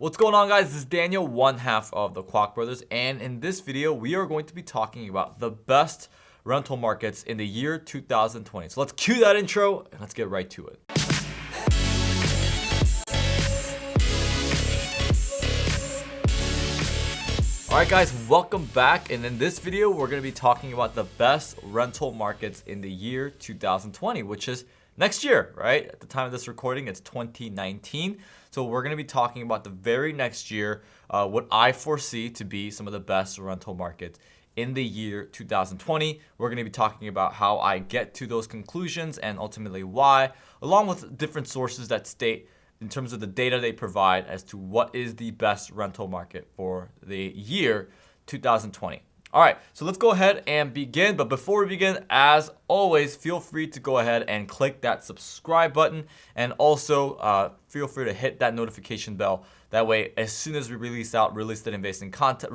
What's going on, guys? This is Daniel, one half of the Kwak brothers, and in this video we are going to be talking about the best rental markets in the year 2020. So let's cue that intro and let's get right to it. Alright guys, welcome back, and in this video we're going to be talking about the best rental markets in the year 2020, which is next year, right? At the time of this recording, it's 2019. So we're going to be talking about the very next year, what I foresee to be some of the best rental markets in the year 2020. We're going to be talking about how I get to those conclusions and ultimately why, along with different sources that state in terms of the data they provide as to what is the best rental market for the year 2020. All right, so let's go ahead and begin. But before we begin, as always, feel free to go ahead and click that subscribe button, and also feel free to hit that notification bell. That way, as soon as we release out real estate investing content,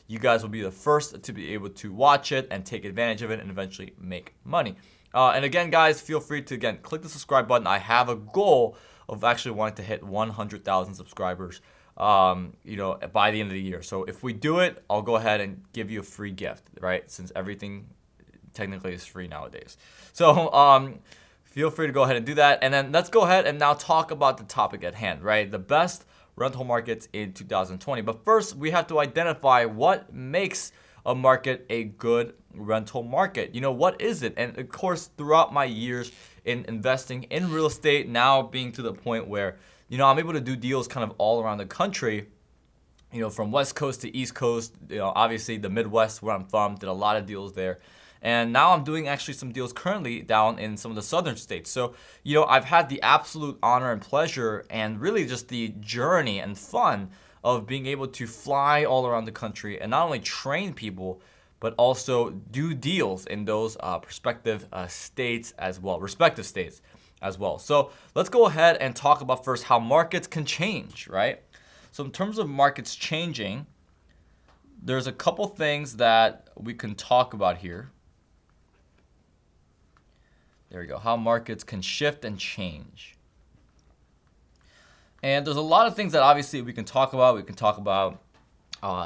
you guys will be the first to be able to watch it and take advantage of it and eventually make money. And again, guys, feel free to click the subscribe button. I have a goal of actually wanting to hit 100,000 subscribers by the end of the year. So if we do it, I'll go ahead and give you a free gift, right? Since everything technically is free nowadays. So feel free to go ahead and do that. And then let's go ahead and now talk about the topic at hand, right? The best rental markets in 2020. But first, we have to identify what makes a market a good rental market. What is it? And of course, throughout my years in investing in real estate, now being to the point where I'm able to do deals kind of all around the country, from West Coast to East Coast, obviously the Midwest where I'm from, did a lot of deals there. And now I'm doing actually some deals currently down in some of the southern states. So, I've had the absolute honor and pleasure and really just the journey and fun of being able to fly all around the country and not only train people, but also do deals in those respective states as well. So let's go ahead and talk about first how markets can change, right? So in terms of markets changing, there's a couple things that we can talk about here. There we go. How markets can shift and change. And there's a lot of things that obviously we can talk about. We can talk about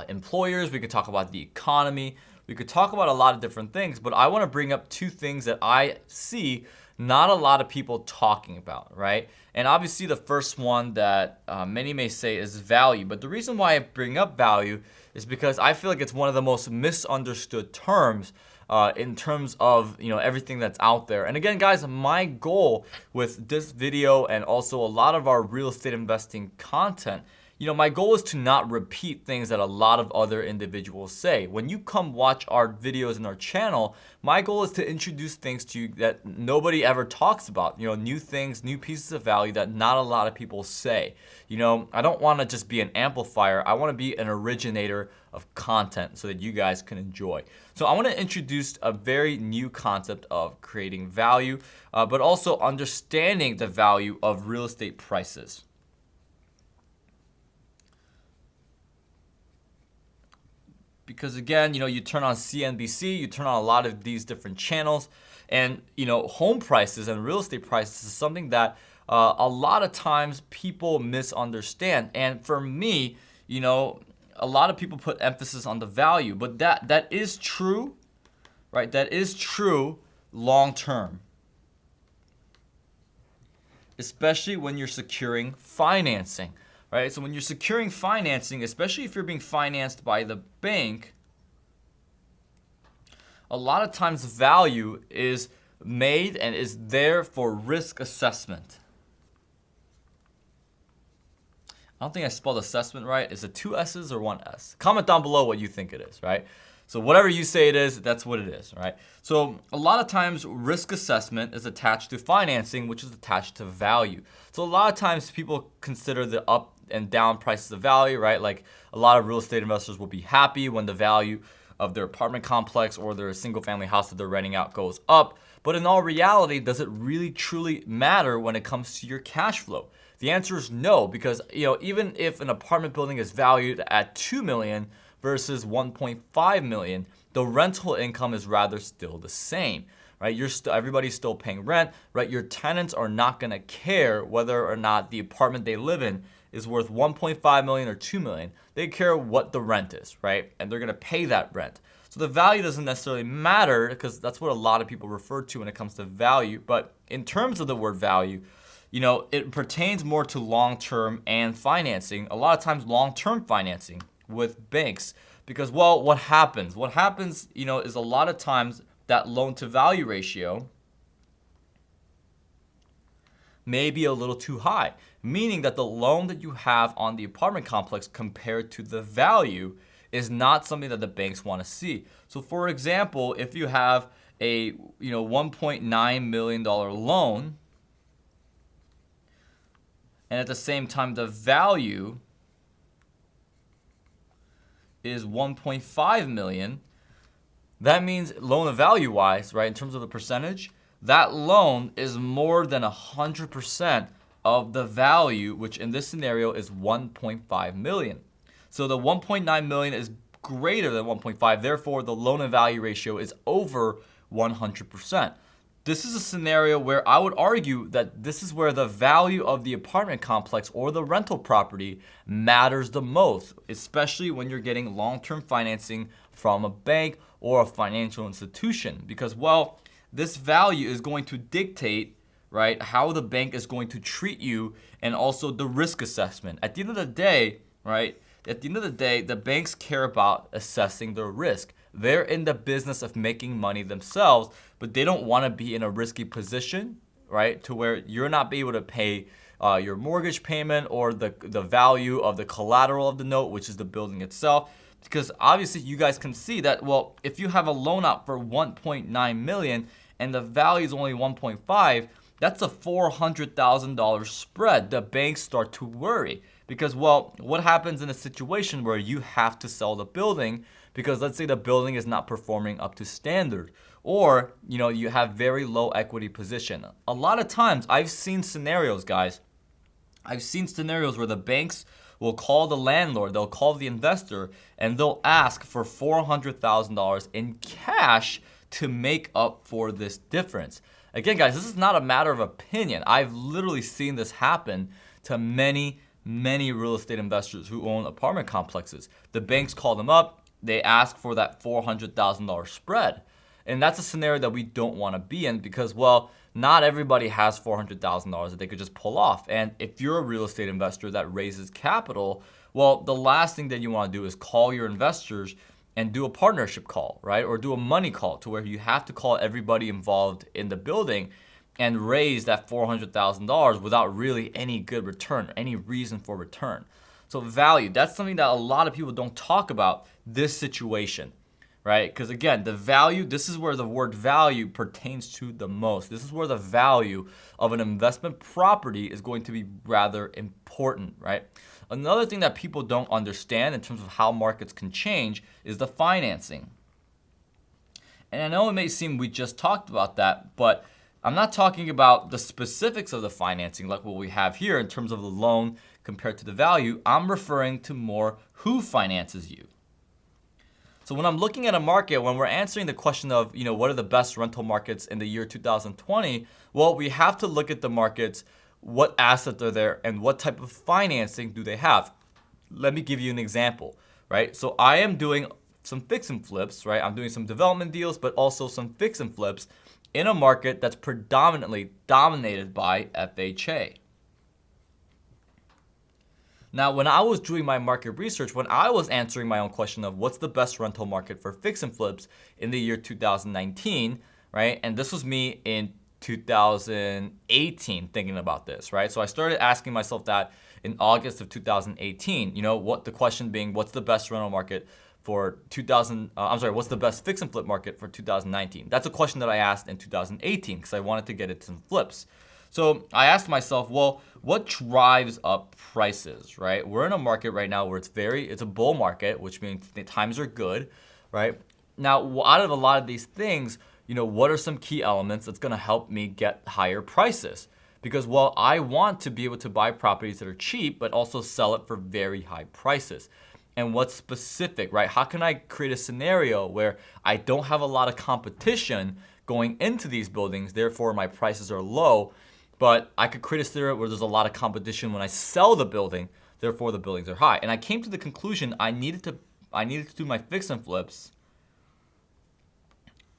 employers. We could talk about the economy. We could talk about a lot of different things. But I want to bring up two things that I see not a lot of people talking about, right? And obviously the first one that many may say is value. But the reason why I bring up value is because I feel like it's one of the most misunderstood terms in terms of everything that's out there. And again, guys, my goal with this video and also a lot of our real estate investing content, my goal is to not repeat things that a lot of other individuals say. When you come watch our videos in our channel, my goal is to introduce things to you that nobody ever talks about. New things, new pieces of value that not a lot of people say. I don't want to just be an amplifier. I want to be an originator of content so that you guys can enjoy. So I want to introduce a very new concept of creating value, but also understanding the value of real estate prices. Because again, you turn on CNBC, you turn on a lot of these different channels, and home prices and real estate prices is something that a lot of times people misunderstand. And for me, a lot of people put emphasis on the value, but that is true, right? That is true long term, especially when you're securing financing. Right, so when you're securing financing, especially if you're being financed by the bank, a lot of times value is made and is there for risk assessment. I don't think I spelled assessment right. Is it two S's or one S? Comment down below what you think it is, right? So whatever you say it is, that's what it is, right? So a lot of times risk assessment is attached to financing, which is attached to value. So a lot of times people consider the up and down prices of value, right? Like a lot of real estate investors will be happy when the value of their apartment complex or their single family house that they're renting out goes up. But in all reality, does it really truly matter when it comes to your cash flow? The answer is no, because even if an apartment building is valued at $2 million versus $1.5 million, the rental income is rather still the same, right? Everybody's still paying rent, right? Your tenants are not going to care whether or not the apartment they live in is worth 1.5 million or 2 million, they care what the rent is, right? And they're going to pay that rent. So the value doesn't necessarily matter because that's what a lot of people refer to when it comes to value. But in terms of the word value, it pertains more to long-term and financing. A lot of times long-term financing with banks because, well, what happens? What happens, is a lot of times that loan-to-value ratio may be a little too high, meaning that the loan that you have on the apartment complex compared to the value is not something that the banks want to see. So for example, if you have a $1.9 million loan and at the same time the value is 1.5 million, that means loan to value wise, right, in terms of the percentage, that loan is more than 100% of the value, which in this scenario is 1.5 million. So the 1.9 million is greater than 1.5, therefore the loan to value ratio is over 100%. This is a scenario where I would argue that this is where the value of the apartment complex or the rental property matters the most, especially when you're getting long-term financing from a bank or a financial institution. Because, well, this value is going to dictate, right, how the bank is going to treat you and also the risk assessment. At the end of the day, right, the banks care about assessing their risk. They're in the business of making money themselves, but they don't want to be in a risky position, right, to where you're not be able to pay your mortgage payment or the value of the collateral of the note, which is the building itself. Because obviously you guys can see that, well, if you have a loan out for 1.9 million and the value is only 1.5, that's a $400,000 spread. The banks start to worry because, well, what happens in a situation where you have to sell the building because let's say the building is not performing up to standard, or you have very low equity position. A lot of times I've seen scenarios, guys. I've seen scenarios where the banks will call the landlord, they'll call the investor, and they'll ask for $400,000 in cash to make up for this difference. Again, guys, this is not a matter of opinion. I've literally seen this happen to many real estate investors who own apartment complexes. The banks call them up, they ask for that $400,000 spread. And that's a scenario that we don't want to be in because, well, not everybody has $400,000 that they could just pull off. And if you're a real estate investor that raises capital, well, the last thing that you want to do is call your investors and do a partnership call, right? Or do a money call to where you have to call everybody involved in the building and raise that $400,000 without really any good return, any reason for return. So value, that's something that a lot of people don't talk about this situation, right? Because again, the value, this is where the word value pertains to the most. This is where the value of an investment property is going to be rather important, right? Another thing that people don't understand in terms of how markets can change is the financing. And I know it may seem we just talked about that, but I'm not talking about the specifics of the financing like what we have here in terms of the loan compared to the value. I'm referring to more who finances you. So when I'm looking at a market, when we're answering the question of, what are the best rental markets in the year 2020, well, we have to look at the markets, what assets are there, and what type of financing do they have. Let me give you an example, right? So I am doing some fix and flips, right? I'm doing some development deals, but also some fix and flips in a market that's predominantly dominated by FHA. Now, when I was doing my market research, when I was answering my own question of what's the best rental market for fix and flips in the year 2019, right? And this was me in 2018 thinking about this, right? So I started asking myself that in August of 2018, what the question being, what's the best rental market for what's the best fix and flip market for 2019? That's a question that I asked in 2018 because I wanted to get into some flips. So I asked myself, well, what drives up prices, right? We're in a market right now where it's a bull market, which means the times are good, right? Now, out of a lot of these things, what are some key elements that's going to help me get higher prices? Because, well, I want to be able to buy properties that are cheap, but also sell it for very high prices. And what's specific, right? How can I create a scenario where I don't have a lot of competition going into these buildings, therefore my prices are low, but I could create a scenario where there's a lot of competition when I sell the building, therefore the billings are high. And I came to the conclusion I needed to do my fix and flips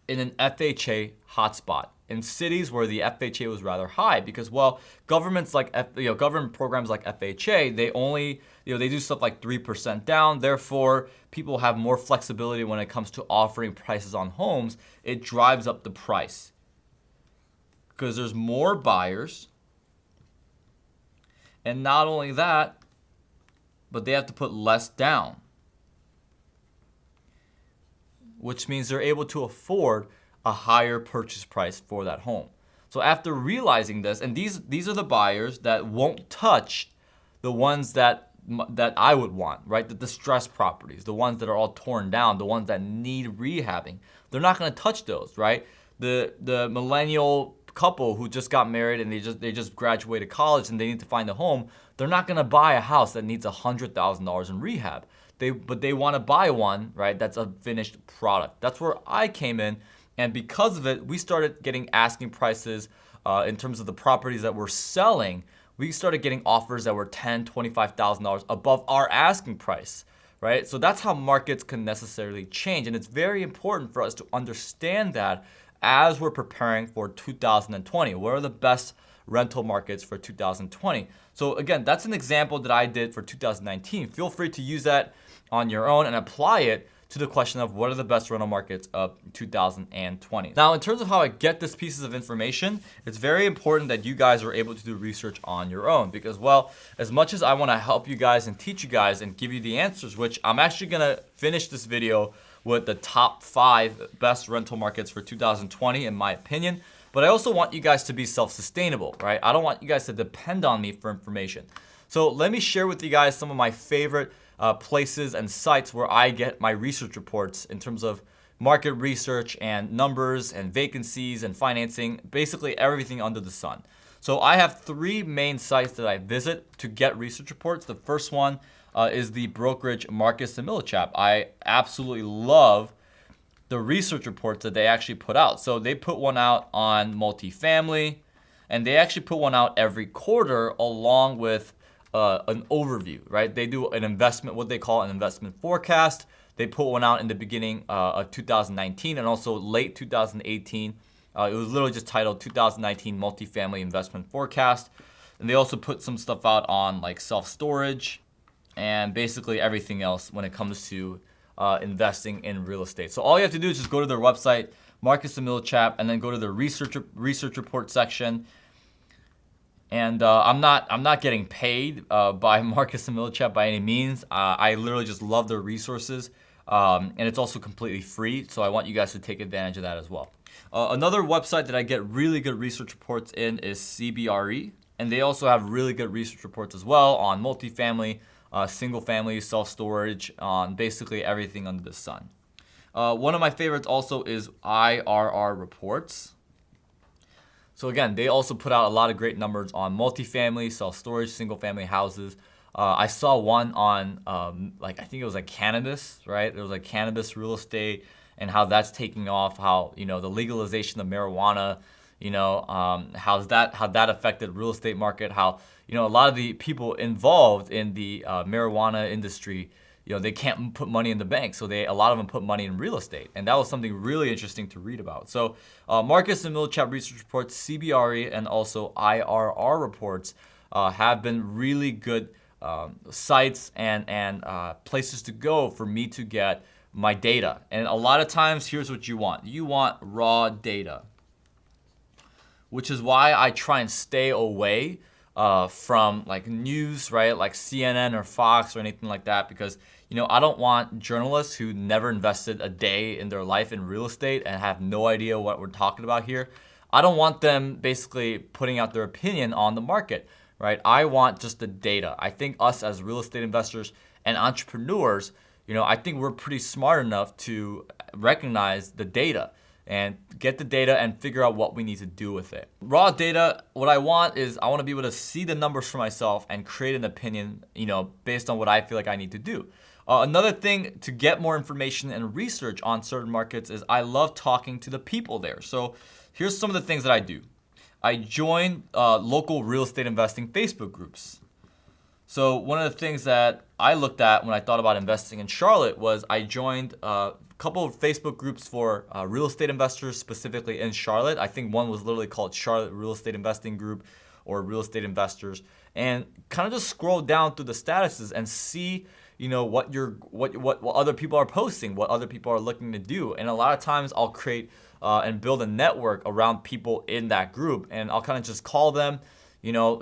in an FHA hotspot in cities where the FHA was rather high, because, well, government programs like FHA, they only, they do stuff like 3% down. Therefore, people have more flexibility when it comes to offering prices on homes. It drives up the price because there's more buyers. And not only that, but they have to put less down, which means they're able to afford a higher purchase price for that home. So after realizing this, and these are the buyers that won't touch the ones that I would want, right? The distressed properties, the ones that are all torn down, the ones that need rehabbing. They're not going to touch those, right? The millennial couple who just got married and they just graduated college and they need to find a home. They're not going to buy a house that needs $100,000 in rehab. But they want to buy one, right? That's a finished product. That's where I came in. And because of it, we started getting asking prices in terms of the properties that we're selling. We started getting offers that were $10,000, $25,000 above our asking price, right? So that's how markets can necessarily change. And it's very important for us to understand that as we're preparing for 2020. What are the best rental markets for 2020? So again, that's an example that I did for 2019. Feel free to use that on your own and apply it to the question of what are the best rental markets of 2020. Now, in terms of how I get these pieces of information, it's very important that you guys are able to do research on your own, because, well, as much as I want to help you guys and teach you guys and give you the answers, which I'm actually going to finish this video with the top 5 best rental markets for 2020 in my opinion, but I also want you guys to be self-sustainable, right? I don't want you guys to depend on me for information. So let me share with you guys some of my favorite places and sites where I get my research reports in terms of market research and numbers and vacancies and financing, basically everything under the sun. So I have 3 main sites that I visit to get research reports. The first one is the brokerage Marcus & Millichap. I absolutely love the research reports that they actually put out. So they put one out on multifamily, and they actually put one out every quarter along with an overview, right? They do an investment, what they call an investment forecast. They put one out in the beginning of 2019 and also late 2018. It was literally just titled 2019 Multifamily Investment Forecast. And they also put some stuff out on like self-storage and basically everything else when it comes to investing in real estate. So all you have to do is just go to their website, Marcus & Millichap, and then go to the research report section. And I'm not getting paid by Marcus & Millichap by any means. I literally just love their resources, and it's also completely free. So I want you guys to take advantage of that as well. Another website that I get really good research reports in is CBRE, and they also have really good research reports as well on multifamily, single family, self-storage, on basically everything under the sun. One of my favorites also is IRR Reports. So again, they also put out a lot of great numbers on multifamily, self-storage, single-family houses. I saw one on, I think it was like cannabis, right? It was like cannabis real estate and how that's taking off, how, the legalization of marijuana, how that affected real estate market, how, a lot of the people involved in the marijuana industry, they can't put money in the bank, so a lot of them put money in real estate, and that was something really interesting to read about. So Marcus & Millichap research reports, CBRE, and also IRR reports have been really good sites and places to go for me to get my data. And a lot of times, here's what you want. You want raw data, which is why I try and stay away from like news, right? Like CNN or Fox or anything like that, because I don't want journalists who never invested a day in their life in real estate and have no idea what we're talking about here. I don't want them basically putting out their opinion on the market, right? I want just the data. I think us as real estate investors and entrepreneurs, I think we're pretty smart enough to recognize the data and get the data and figure out what we need to do with it. Raw data, what I want is I want to be able to see the numbers for myself and create an opinion, based on what I feel like I need to do. Another thing to get more information and research on certain markets is I love talking to the people there. So here's some of the things that I do. I join local real estate investing Facebook groups. So one of the things that I looked at when I thought about investing in Charlotte was I joined a couple of Facebook groups for real estate investors specifically in Charlotte. I think one was literally called Charlotte Real Estate Investing Group or Real Estate Investors, and kind of just scroll down through the statuses and see, what other people are posting, what other people are looking to do. And a lot of times I'll create and build a network around people in that group, and I'll kind of just call them,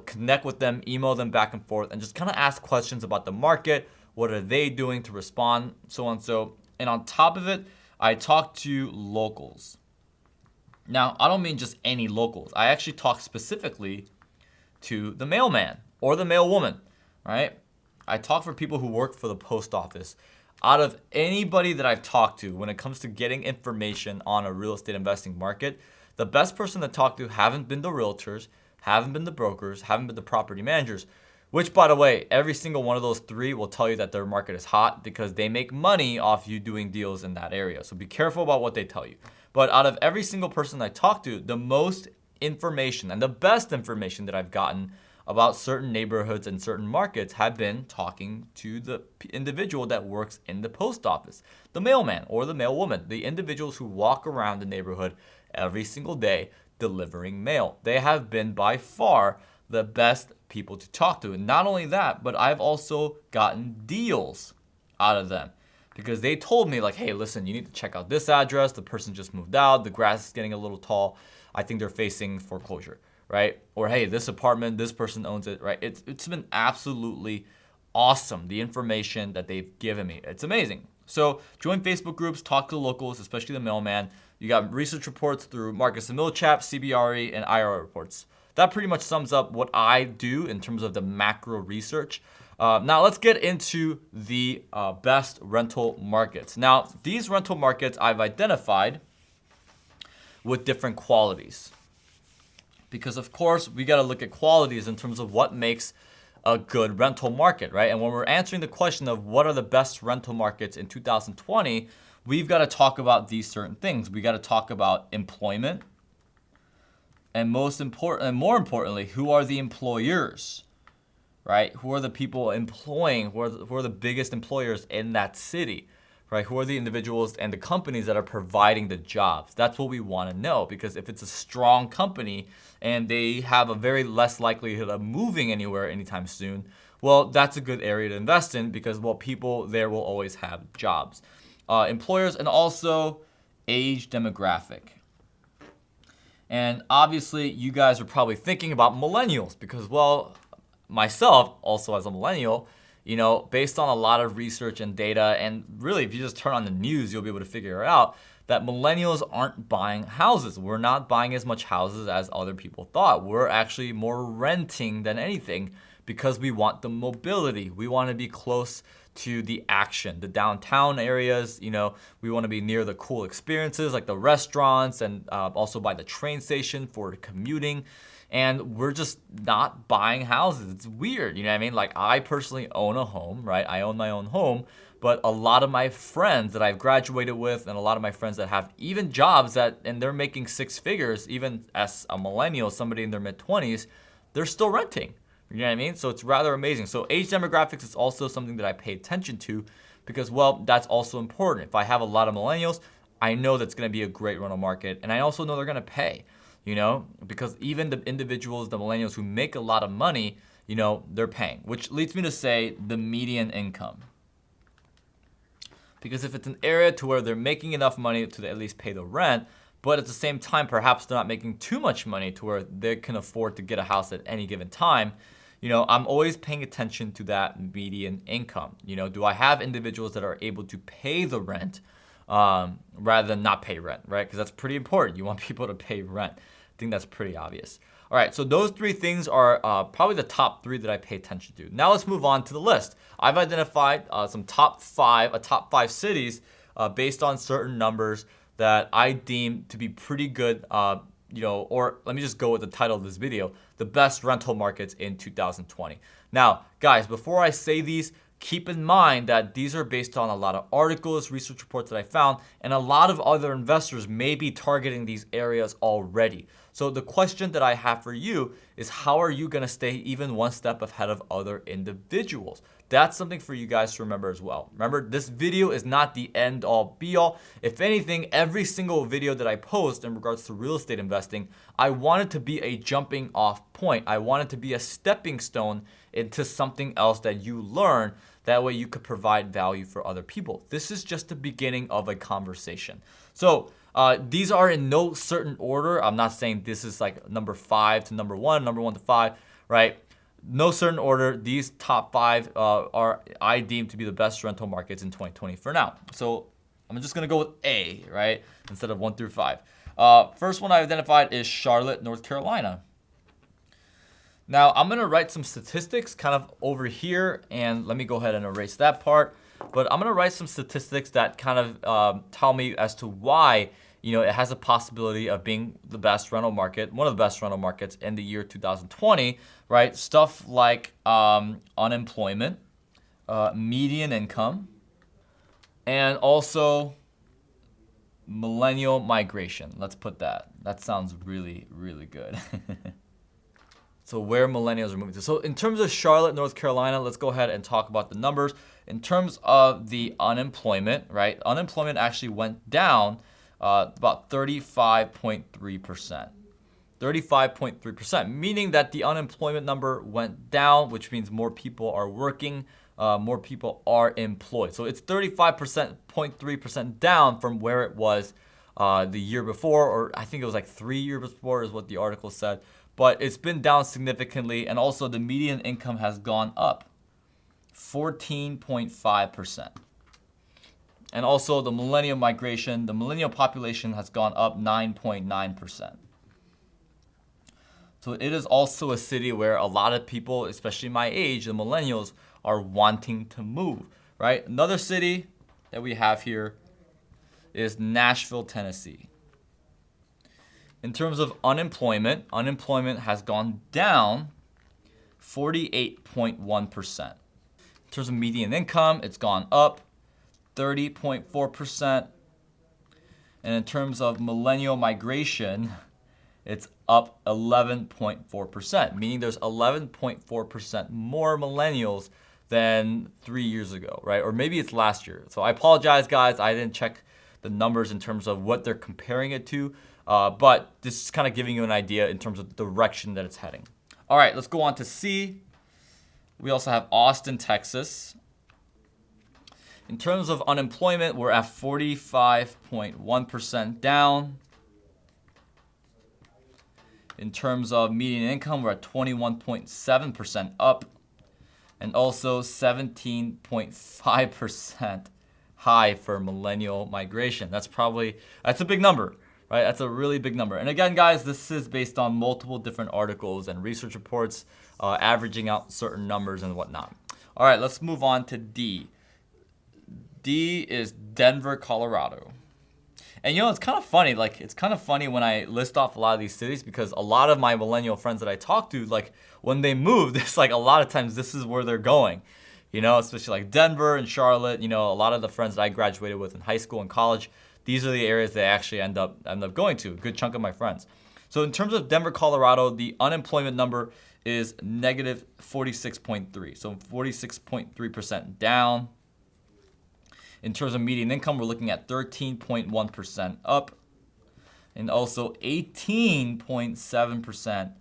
connect with them, email them back and forth, and just kind of ask questions about the market. What are they doing to respond, so on and so. And on top of it, I talk to locals. Now, I don't mean just any locals. I actually talk specifically to the mailman or the mailwoman, right? I talk for people who work for the post office. Out of anybody that I've talked to when it comes to getting information on a real estate investing market, the best person to talk to haven't been the realtors, haven't been the brokers, haven't been the property managers, which, by the way, every single one of those three will tell you that their market is hot because they make money off you doing deals in that area. So be careful about what they tell you. But out of every single person I talk to, the most information and the best information that I've gotten about certain neighborhoods and certain markets have been talking to the individual that works in the post office, the mailman or the mailwoman, the individuals who walk around the neighborhood every single day delivering mail. They have been by far the best people to talk to. And not only that, but I've also gotten deals out of them because they told me, like, hey, listen, you need to check out this address. The person just moved out. The grass is getting a little tall. I think they're facing foreclosure, right? Or, hey, this apartment, this person owns it, right? It's been absolutely awesome, the information that they've given me. It's amazing. So join Facebook groups, talk to locals, especially the mailman. You got research reports through Marcus and Millichap, CBRE, and IR reports. That pretty much sums up what I do in terms of the macro research. Now let's get into the best rental markets. Now, these rental markets I've identified with different qualities. Because of course, we got to look at qualities in terms of what makes a good rental market, right? And when we're answering the question of what are the best rental markets in 2020, we've got to talk about these certain things. We got to talk about employment, and more importantly, who are the employers, right? Who are the people employing? Who are the biggest employers in that city, right? Who are the individuals and the companies that are providing the jobs? That's what we want to know, because if it's a strong company and they have a very less likelihood of moving anywhere anytime soon, well, that's a good area to invest in because, well, people there will always have jobs. Employers, and also age demographic. And obviously, you guys are probably thinking about millennials because, well, myself, also as a millennial, based on a lot of research and data, and really, if you just turn on the news, you'll be able to figure it out, that millennials aren't buying houses. We're not buying as much houses as other people thought. We're actually more renting than anything because we want the mobility. We want to be close to the action, the downtown areas. We want to be near the cool experiences like the restaurants and also by the train station for commuting. And we're just not buying houses. It's weird, you know what I mean? Like, I personally own a home, right? I own my own home, but a lot of my friends that I've graduated with and a lot of my friends that have even jobs and they're making six figures, even as a millennial, somebody in their mid-20s, they're still renting. You know what I mean? So it's rather amazing. So age demographics is also something that I pay attention to because, well, that's also important. If I have a lot of millennials, I know that's going to be a great rental market. And I also know they're going to pay, because even the individuals, the millennials who make a lot of money, they're paying, which leads me to say the median income. Because if it's an area to where they're making enough money to at least pay the rent, but at the same time, perhaps they're not making too much money to where they can afford to get a house at any given time, I'm always paying attention to that median income. Do I have individuals that are able to pay the rent rather than not pay rent, right? Because that's pretty important. You want people to pay rent. I think that's pretty obvious. All right, so those three things are probably the top three that I pay attention to. Now let's move on to the list. I've identified a top five cities based on certain numbers that I deem to be pretty good, or let me just go with the title of this video, the best rental markets in 2020. Now, guys, before I say these, keep in mind that these are based on a lot of articles, research reports that I found, and a lot of other investors may be targeting these areas already. So the question that I have for you is, how are you going to stay even one step ahead of other individuals? That's something for you guys to remember as well. Remember, this video is not the end all be all. If anything, every single video that I post in regards to real estate investing, I want it to be a jumping off point. I want it to be a stepping stone into something else that you learn. That way you could provide value for other people. This is just the beginning of a conversation. So these are in no certain order. I'm not saying this is like number 5 to number 1, number 1 to 5, right? No certain order. These top 5 are I deem to be the best rental markets in 2020 for now. So I'm just gonna go with A, right, instead of 1 through 5. First one I identified is Charlotte, North Carolina. Now I'm gonna write some statistics kind of over here, and let me go ahead and erase that part. But I'm gonna write some statistics that kind of tell me as to why it has a possibility of being the best rental market, one of the best rental markets in the year 2020, right? Stuff like unemployment, median income, and also millennial migration. Let's put that. That sounds really, really good. So where millennials are moving to. So in terms of Charlotte, North Carolina, let's go ahead and talk about the numbers. In terms of the unemployment, right? Unemployment actually went down about 35.3%. 35.3%, meaning that the unemployment number went down, which means more people are working, more people are employed. So it's 35.3% down from where it was the year before, or I think it was like 3 years before is what the article said. But it's been down significantly, and also the median income has gone up 14.5%. And also the millennial migration, the millennial population has gone up 9.9%. So it is also a city where a lot of people, especially my age, the millennials, are wanting to move, right? Another city that we have here is Nashville, Tennessee. In terms of unemployment, unemployment has gone down 48.1%. In terms of median income, it's gone up 30.4%. And in terms of millennial migration, it's up 11.4%, meaning there's 11.4% more millennials than 3 years ago, right? Or maybe it's last year. So I apologize, guys. I didn't check the numbers in terms of what they're comparing it to. But this is kind of giving you an idea in terms of the direction that it's heading. All right, let's go on to C. We also have Austin, Texas. In terms of unemployment, we're at 45.1% down. In terms of median income, we're at 21.7% up. And also 17.5% high for millennial migration. That's a big number. Right, that's a really big number. And again, guys, this is based on multiple different articles and research reports, averaging out certain numbers and whatnot. All right, let's move on to D. D is Denver, Colorado. And it's kind of funny. It's kind of funny when I list off a lot of these cities, because a lot of my millennial friends that I talk to, when they move, it's like a lot of times this is where they're going. Especially like Denver and Charlotte. A lot of the friends that I graduated with in high school and college, these are the areas they actually end up going to, a good chunk of my friends. So in terms of Denver, Colorado, the unemployment number is negative 46.3. So 46.3% down. In terms of median income, we're looking at 13.1% up. And also 18.7%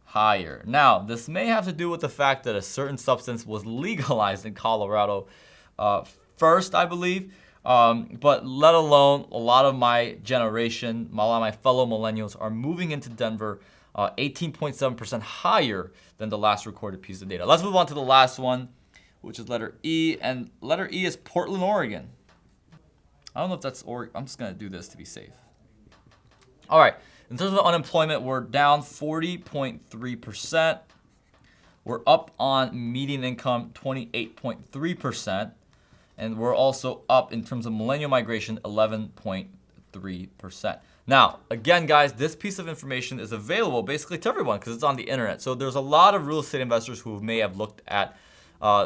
higher. Now, this may have to do with the fact that a certain substance was legalized in Colorado first, I believe. But let alone a lot of my generation, a lot of my fellow millennials are moving into Denver 18.7% higher than the last recorded piece of data. Let's move on to the last one, which is letter E. And letter E is Portland, Oregon. I don't know if that's Oregon. I'm just going to do this to be safe. All right. In terms of unemployment, we're down 40.3%. We're up on median income 28.3%. And we're also up in terms of millennial migration 11.3%. Now, again, guys, this piece of information is available basically to everyone because it's on the internet. So there's a lot of real estate investors who may have looked at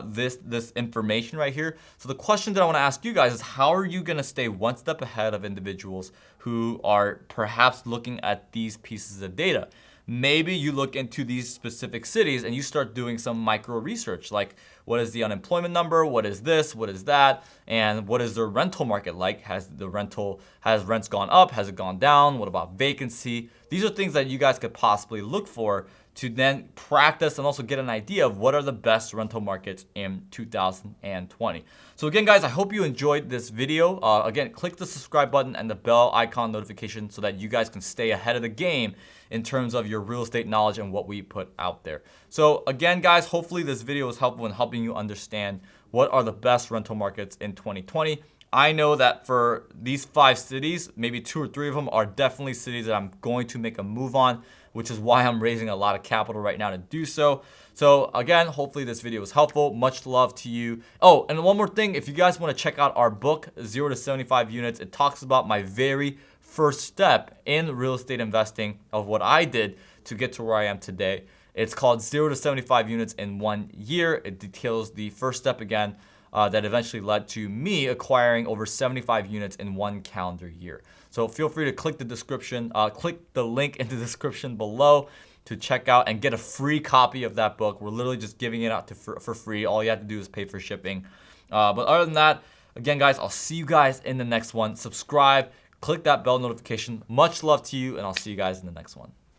this information right here. So the question that I want to ask you guys is, how are you going to stay one step ahead of individuals who are perhaps looking at these pieces of data? Maybe you look into these specific cities and you start doing some micro research, like what is the unemployment number, what is this, what is that, and what is the rental market like? Has rents gone up? Has it gone down? What about vacancy? These are things that you guys could possibly look for to then practice and also get an idea of what are the best rental markets in 2020. So again, guys, I hope you enjoyed this video. Again, click the subscribe button and the bell icon notification so that you guys can stay ahead of the game in terms of your real estate knowledge and what we put out there. So again, guys, hopefully this video was helpful in helping you understand what are the best rental markets in 2020. I know that for these 5 cities, maybe 2 or 3 of them are definitely cities that I'm going to make a move on, which is why I'm raising a lot of capital right now to do so. So again, hopefully this video was helpful. Much love to you. Oh, and one more thing, if you guys want to check out our book, 0 to 75 Units, it talks about my very first step in real estate investing of what I did to get to where I am today. It's called 0 to 75 Units in 1 year. It details the first step again that eventually led to me acquiring over 75 units in 1 calendar year. So feel free to click the description, click the link in the description below to check out and get a free copy of that book. We're literally just giving it out for free. All you have to do is pay for shipping. But other than that, again, guys, I'll see you guys in the next one. Subscribe, click that bell notification. Much love to you, and I'll see you guys in the next one.